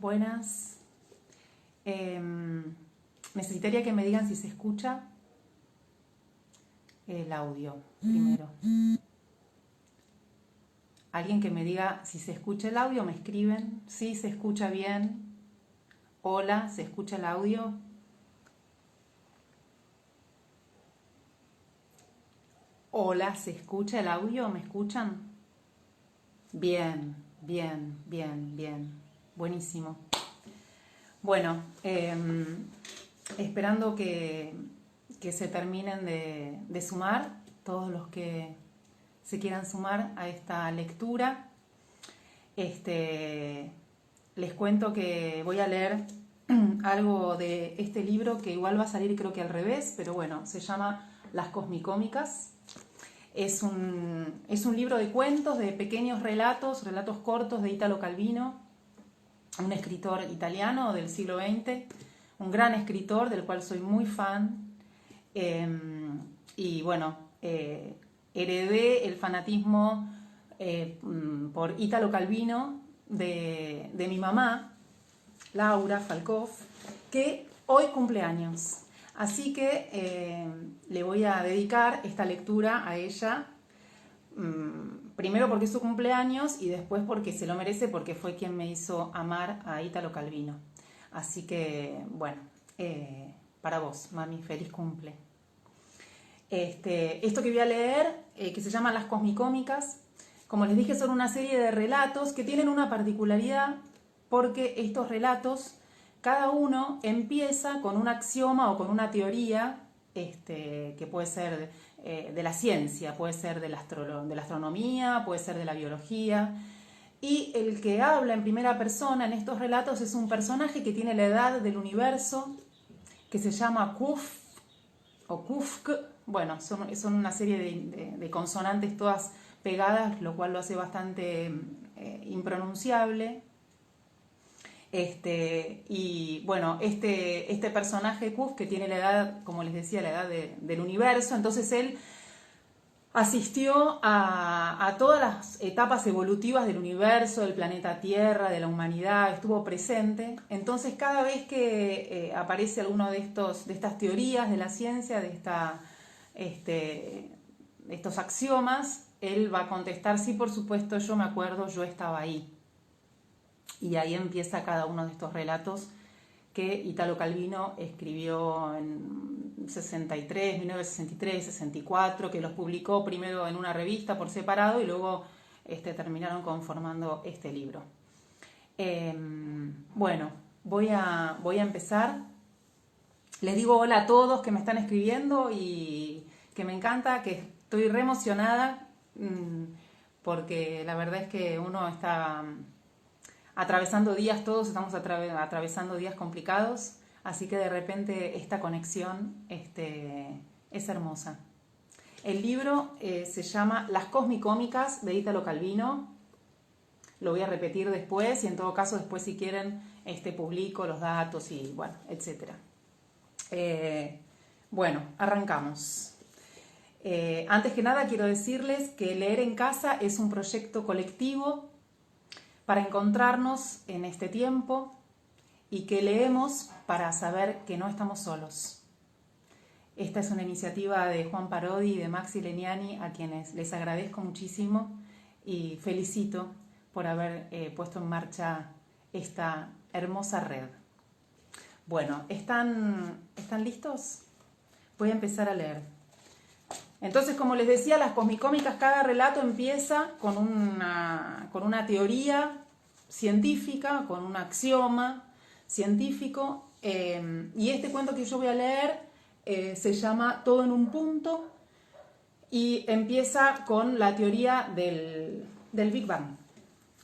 Buenas. Necesitaría que me digan si se escucha el audio primero. Alguien que me diga si se escucha el audio, me escriben. Sí, se escucha bien. Hola, ¿se escucha el audio? Hola, ¿se escucha el audio? ¿Me escuchan? Bien, bien, bien, bien. Buenísimo. Bueno, esperando que se terminen de sumar, todos los que se quieran sumar a esta lectura. Les cuento que voy a leer algo de este libro que igual va a salir creo que al revés, pero bueno, se llama Las Cosmicómicas. Es un libro de cuentos, de pequeños relatos cortos de Italo Calvino, un escritor italiano del siglo XX, un gran escritor del cual soy muy fan. Y bueno, heredé el fanatismo por Italo Calvino de mi mamá, Laura Falkov, que hoy cumple años. Así que le voy a dedicar esta lectura a ella, primero porque es su cumpleaños y después porque se lo merece, porque fue quien me hizo amar a Italo Calvino. Así que, bueno, para vos, mami, feliz cumple. Esto que voy a leer, que se llama Las Cosmicómicas, como les dije, son una serie de relatos que tienen una particularidad, porque estos relatos, cada uno empieza con un axioma o con una teoría que puede ser de la ciencia, puede ser de la astronomía, puede ser de la biología. Y el que habla en primera persona en estos relatos es un personaje que tiene la edad del universo, que se llama Kuf o Kufk. Bueno, son una serie de consonantes todas pegadas, lo cual lo hace bastante impronunciable. Y bueno, este personaje Kuf, que tiene la edad, como les decía, la edad del universo, entonces él asistió a todas las etapas evolutivas del universo, del planeta Tierra, de la humanidad, estuvo presente. Entonces cada vez que aparece alguno de estas teorías de la ciencia, de estos axiomas, él va a contestar, sí, por supuesto, yo me acuerdo, yo estaba ahí. Y ahí empieza cada uno de estos relatos que Italo Calvino escribió en 63, 1963, 64, que los publicó primero en una revista por separado y luego terminaron conformando este libro. Bueno, voy a empezar. Les digo hola a todos que me están escribiendo y que me encanta, que estoy re emocionada, porque la verdad es que uno está atravesando días, todos estamos atravesando días complicados, así que de repente esta conexión es hermosa. El libro se llama Las Cosmicómicas de Italo Calvino. Lo voy a repetir después y en todo caso después si quieren publico los datos y bueno, etcétera. Bueno, arrancamos. Antes que nada quiero decirles que Leer en Casa es un proyecto colectivo para encontrarnos en este tiempo y que leemos para saber que no estamos solos. Esta es una iniciativa de Juan Parodi y de Maxi Leniani, a quienes les agradezco muchísimo y felicito por haber puesto en marcha esta hermosa red. Bueno, ¿están listos? Voy a empezar a leer. Entonces, como les decía, las cosmicómicas, cada relato empieza con una teoría científica, con un axioma científico, y este cuento que yo voy a leer se llama Todo en un punto y empieza con la teoría del Big Bang.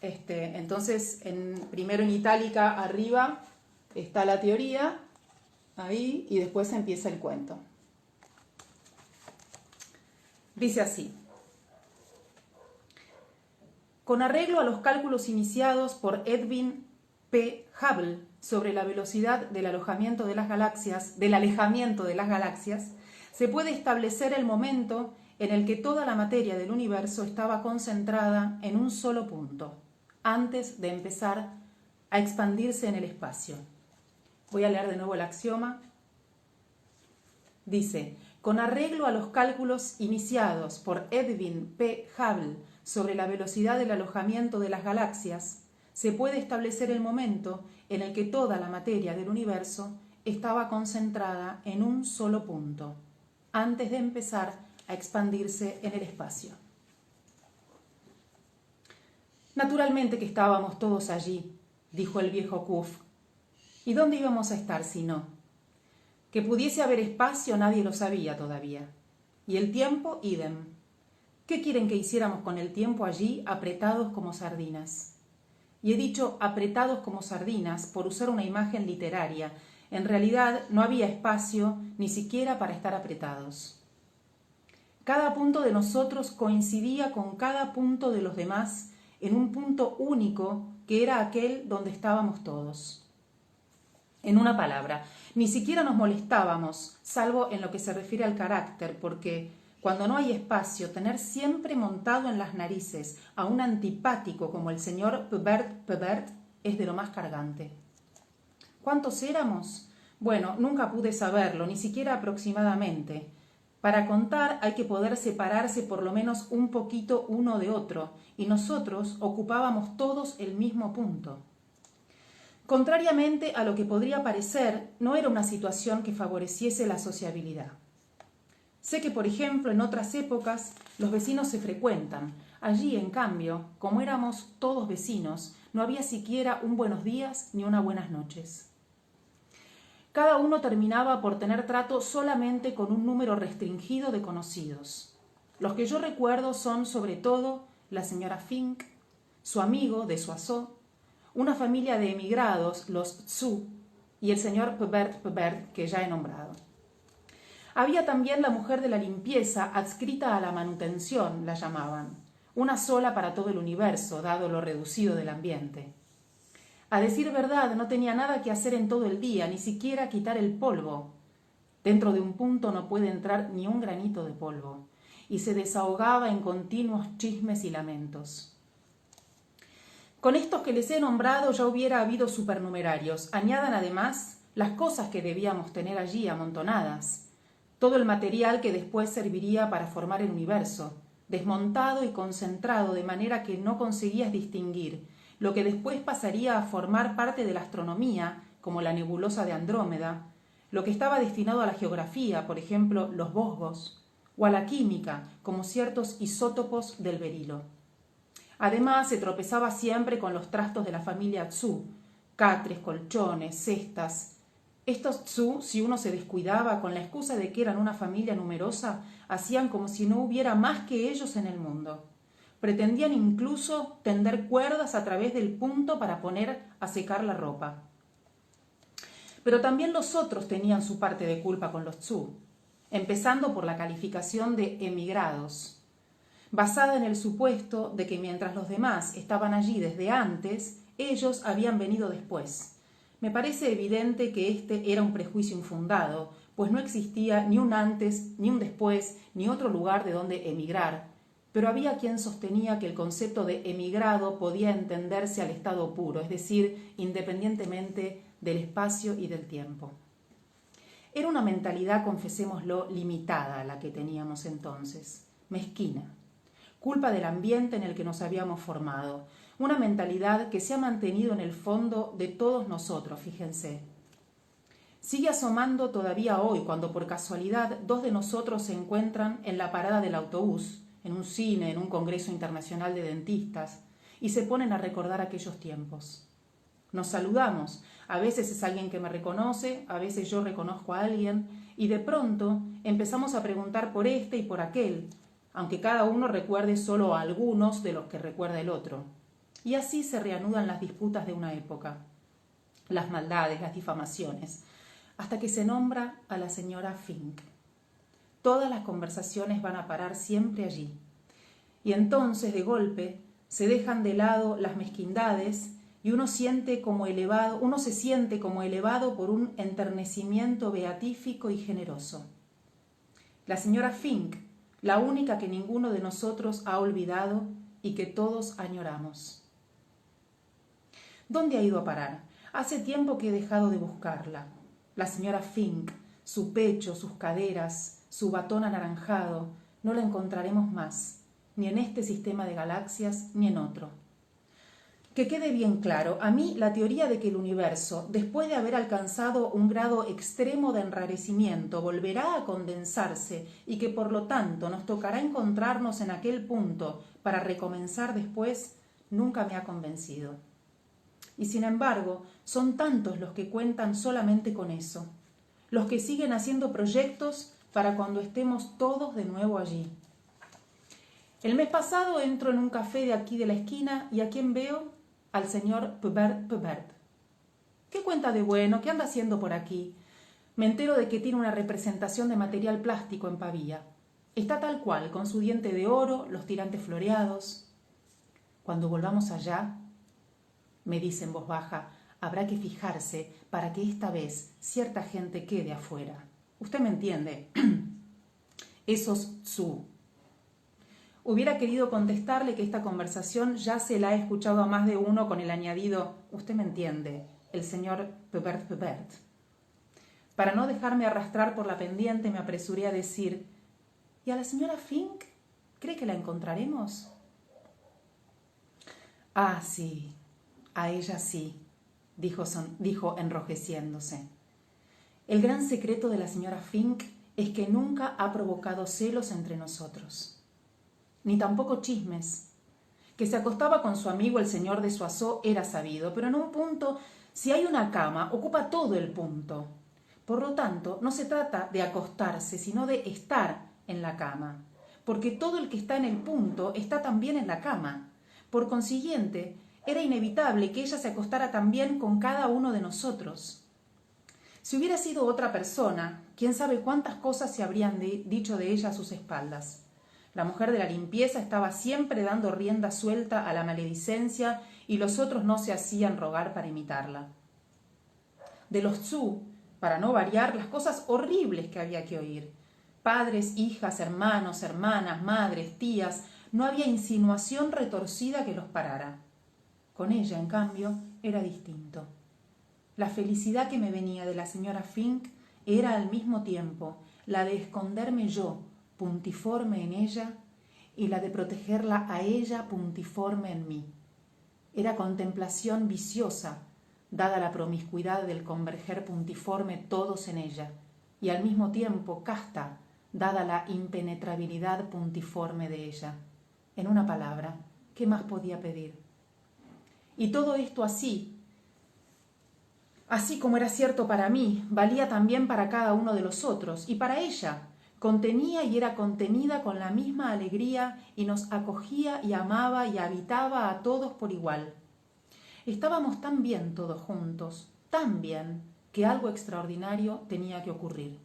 Entonces, primero en itálica arriba está la teoría, ahí, y después empieza el cuento. Dice así: con arreglo a los cálculos iniciados por Edwin P. Hubble sobre la velocidad del alejamiento de las galaxias, se puede establecer el momento en el que toda la materia del universo estaba concentrada en un solo punto, antes de empezar a expandirse en el espacio. Voy a leer de nuevo el axioma. Dice, con arreglo a los cálculos iniciados por Edwin P. Hubble sobre la velocidad del alojamiento de las galaxias, se puede establecer el momento en el que toda la materia del universo estaba concentrada en un solo punto, antes de empezar a expandirse en el espacio. Naturalmente que estábamos todos allí, dijo el viejo Kuf. ¿Y dónde íbamos a estar si no? Que pudiese haber espacio nadie lo sabía todavía. Y el tiempo, idem. ¿Qué quieren que hiciéramos con el tiempo allí apretados como sardinas? Y he dicho apretados como sardinas por usar una imagen literaria. En realidad no había espacio ni siquiera para estar apretados. Cada punto de nosotros coincidía con cada punto de los demás en un punto único que era aquel donde estábamos todos. En una palabra, ni siquiera nos molestábamos, salvo en lo que se refiere al carácter, porque cuando no hay espacio, tener siempre montado en las narices a un antipático como el señor Pebert es de lo más cargante. ¿Cuántos éramos? Bueno, nunca pude saberlo, ni siquiera aproximadamente. Para contar hay que poder separarse por lo menos un poquito uno de otro, y nosotros ocupábamos todos el mismo punto. Contrariamente a lo que podría parecer, no era una situación que favoreciese la sociabilidad. Sé que, por ejemplo, en otras épocas los vecinos se frecuentan. Allí, en cambio, como éramos todos vecinos, no había siquiera un buenos días ni una buenas noches. Cada uno terminaba por tener trato solamente con un número restringido de conocidos. Los que yo recuerdo son, sobre todo, la señora Fink, su amigo de Soissons, una familia de emigrados, los Tzu, y el señor Pebert, que ya he nombrado. Había también la mujer de la limpieza, adscrita a la manutención, la llamaban, una sola para todo el universo, dado lo reducido del ambiente. A decir verdad, no tenía nada que hacer en todo el día, ni siquiera quitar el polvo. Dentro de un punto no puede entrar ni un granito de polvo, y se desahogaba en continuos chismes y lamentos. Con estos que les he nombrado ya hubiera habido supernumerarios. Añadan además las cosas que debíamos tener allí amontonadas, todo el material que después serviría para formar el universo, desmontado y concentrado de manera que no conseguías distinguir lo que después pasaría a formar parte de la astronomía, como la nebulosa de Andrómeda, lo que estaba destinado a la geografía, por ejemplo, los Vosgos, o a la química, como ciertos isótopos del berilo. Además, se tropezaba siempre con los trastos de la familia Tzu, catres, colchones, cestas. Estos Tzu, si uno se descuidaba con la excusa de que eran una familia numerosa, hacían como si no hubiera más que ellos en el mundo. Pretendían incluso tender cuerdas a través del punto para poner a secar la ropa. Pero también los otros tenían su parte de culpa con los Tzu, empezando por la calificación de emigrados, basada en el supuesto de que mientras los demás estaban allí desde antes, ellos habían venido después. Me parece evidente que este era un prejuicio infundado, pues no existía ni un antes, ni un después, ni otro lugar de donde emigrar, pero había quien sostenía que el concepto de emigrado podía entenderse al estado puro, es decir, independientemente del espacio y del tiempo. Era una mentalidad, confesémoslo, limitada la que teníamos entonces, mezquina, culpa del ambiente en el que nos habíamos formado, una mentalidad que se ha mantenido en el fondo de todos nosotros, fíjense. Sigue asomando todavía hoy cuando por casualidad dos de nosotros se encuentran en la parada del autobús, en un cine, en un congreso internacional de dentistas, y se ponen a recordar aquellos tiempos. Nos saludamos, a veces es alguien que me reconoce, a veces yo reconozco a alguien, y de pronto empezamos a preguntar por este y por aquel, aunque cada uno recuerde solo a algunos de los que recuerda el otro. Y así se reanudan las disputas de una época, las maldades, las difamaciones, hasta que se nombra a la señora Fink. Todas las conversaciones van a parar siempre allí. Y entonces, de golpe, se dejan de lado las mezquindades y uno se siente como elevado por un enternecimiento beatífico y generoso. La señora Fink, la única que ninguno de nosotros ha olvidado y que todos añoramos. ¿Dónde ha ido a parar? Hace tiempo que he dejado de buscarla. La señora Fink, su pecho, sus caderas, su batón anaranjado, no la encontraremos más, ni en este sistema de galaxias, ni en otro. Que quede bien claro, a mí la teoría de que el universo, después de haber alcanzado un grado extremo de enrarecimiento, volverá a condensarse y que por lo tanto nos tocará encontrarnos en aquel punto para recomenzar después, nunca me ha convencido. Y sin embargo, son tantos los que cuentan solamente con eso, los que siguen haciendo proyectos para cuando estemos todos de nuevo allí. El mes pasado entro en un café de aquí de la esquina y ¿a quién veo? Al señor Pubert. ¿Qué cuenta de bueno? ¿Qué anda haciendo por aquí? Me entero de que tiene una representación de material plástico en Pavía. Está tal cual, con su diente de oro, los tirantes floreados. Cuando volvamos allá, me dice en voz baja, habrá que fijarse para que esta vez cierta gente quede afuera. Usted me entiende. Esos Tzu. Hubiera querido contestarle que esta conversación ya se la he escuchado a más de uno con el añadido, usted me entiende, el señor Pubert. Para no dejarme arrastrar por la pendiente me apresuré a decir, ¿y a la señora Fink? ¿Cree que la encontraremos? Ah, sí, a ella sí, dijo enrojeciéndose. El gran secreto de la señora Fink es que nunca ha provocado celos entre nosotros. Ni tampoco chismes. Que se acostaba con su amigo el señor de Soissons era sabido, pero en un punto, si hay una cama, ocupa todo el punto. Por lo tanto, no se trata de acostarse, sino de estar en la cama, porque todo el que está en el punto está también en la cama. Por consiguiente, era inevitable que ella se acostara también con cada uno de nosotros. Si hubiera sido otra persona, quién sabe cuántas cosas se habrían dicho de ella a sus espaldas. La mujer de la limpieza estaba siempre dando rienda suelta a la maledicencia y los otros no se hacían rogar para imitarla. De los Tzu, para no variar, las cosas horribles que había que oír. Padres, hijas, hermanos, hermanas, madres, tías, no había insinuación retorcida que los parara. Con ella, en cambio, era distinto. La felicidad que me venía de la señora Fink era al mismo tiempo la de esconderme yo, puntiforme en ella, y la de protegerla a ella puntiforme en mí. Era contemplación viciosa, dada la promiscuidad del converger puntiforme todos en ella, y al mismo tiempo casta, dada la impenetrabilidad puntiforme de ella. En una palabra, ¿qué más podía pedir? Y todo esto así como era cierto para mí, valía también para cada uno de los otros, y para ella. Contenía y era contenida con la misma alegría y nos acogía y amaba y habitaba a todos por igual. Estábamos tan bien todos juntos, tan bien, que algo extraordinario tenía que ocurrir.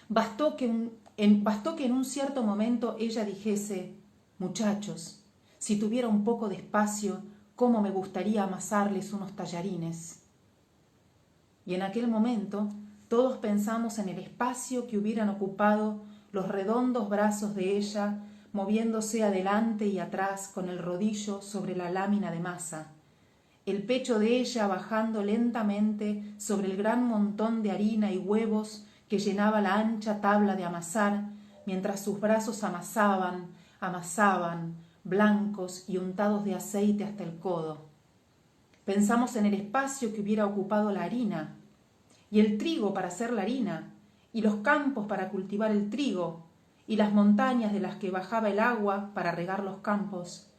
Bastó que en un cierto momento ella dijese, muchachos, si tuviera un poco de espacio, cómo me gustaría amasarles unos tallarines. Y en aquel momento todos pensamos en el espacio que hubieran ocupado los redondos brazos de ella, moviéndose adelante y atrás con el rodillo sobre la lámina de masa, el pecho de ella bajando lentamente sobre el gran montón de harina y huevos que llenaba la ancha tabla de amasar, mientras sus brazos amasaban, blancos y untados de aceite hasta el codo. Pensamos en el espacio que hubiera ocupado la harina, y el trigo para hacer la harina, y los campos para cultivar el trigo, y las montañas de las que bajaba el agua para regar los campos,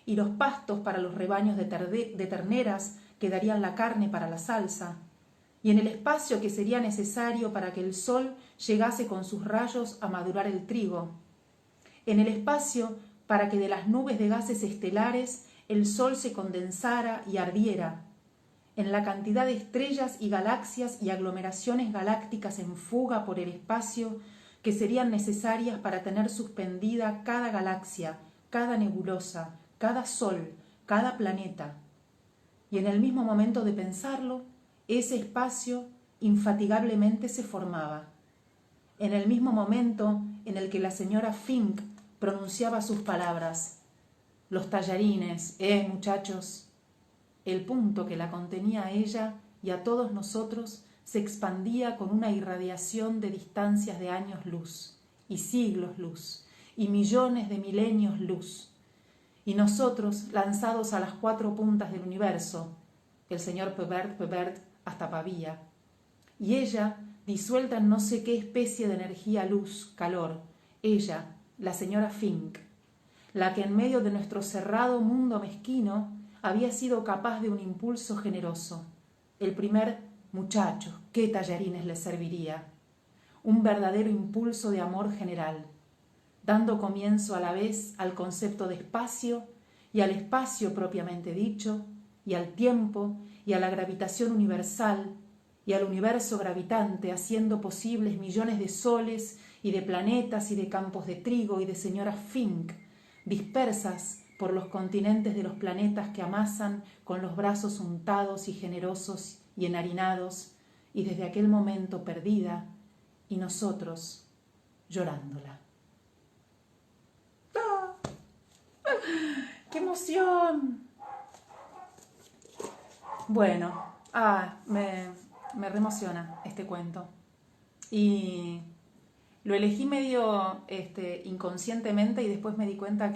y los pastos para los rebaños de terneras que darían la carne para la salsa, y en el espacio que sería necesario para que el sol llegase con sus rayos a madurar el trigo, en el espacio para que de las nubes de gases estelares el sol se condensara y ardiera, en la cantidad de estrellas y galaxias y aglomeraciones galácticas en fuga por el espacio que serían necesarias para tener suspendida cada galaxia, cada nebulosa, cada sol, cada planeta. Y en el mismo momento de pensarlo, ese espacio infatigablemente se formaba. En el mismo momento en el que la señora Fink pronunciaba sus palabras, los tallarines, muchachos. el punto que la contenía a ella y a todos nosotros se expandía con una irradiación de distancias de años luz, y siglos luz, y millones de milenios luz. Y nosotros, lanzados a las 4 puntas del universo, el señor Pebert hasta Pavía, y ella, disuelta en no sé qué especie de energía, luz, calor, ella, la señora Fink, la que en medio de nuestro cerrado mundo mezquino había sido capaz de un impulso generoso, el primer muchacho, qué tallarines le serviría, un verdadero impulso de amor general, dando comienzo a la vez al concepto de espacio y al espacio propiamente dicho, y al tiempo y a la gravitación universal y al universo gravitante, haciendo posibles millones de soles y de planetas y de campos de trigo y de señoras Fink, dispersas por los continentes de los planetas que amasan con los brazos untados y generosos y enharinados, y desde aquel momento perdida, y nosotros llorándola. ¡Ah! ¡Qué emoción! Bueno, me reemociona este cuento. Y lo elegí medio inconscientemente y después me di cuenta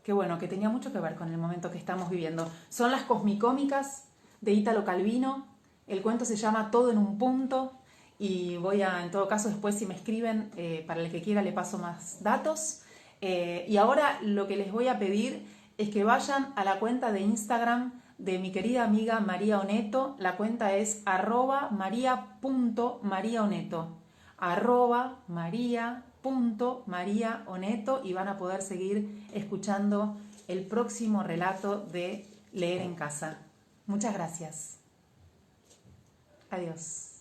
bueno, que tenía mucho que ver con el momento que estamos viviendo. Son las Cosmicómicas de Ítalo Calvino. El cuento se llama Todo en un punto y voy a, en todo caso, después si me escriben, para el que quiera le paso más datos. Y ahora lo que les voy a pedir es que vayan a la cuenta de Instagram de mi querida amiga María Oneto. La cuenta es @maria.mariaoneto, @maria.mariaoneto, y van a poder seguir escuchando el próximo relato de Leer en Casa. Muchas gracias. Adiós.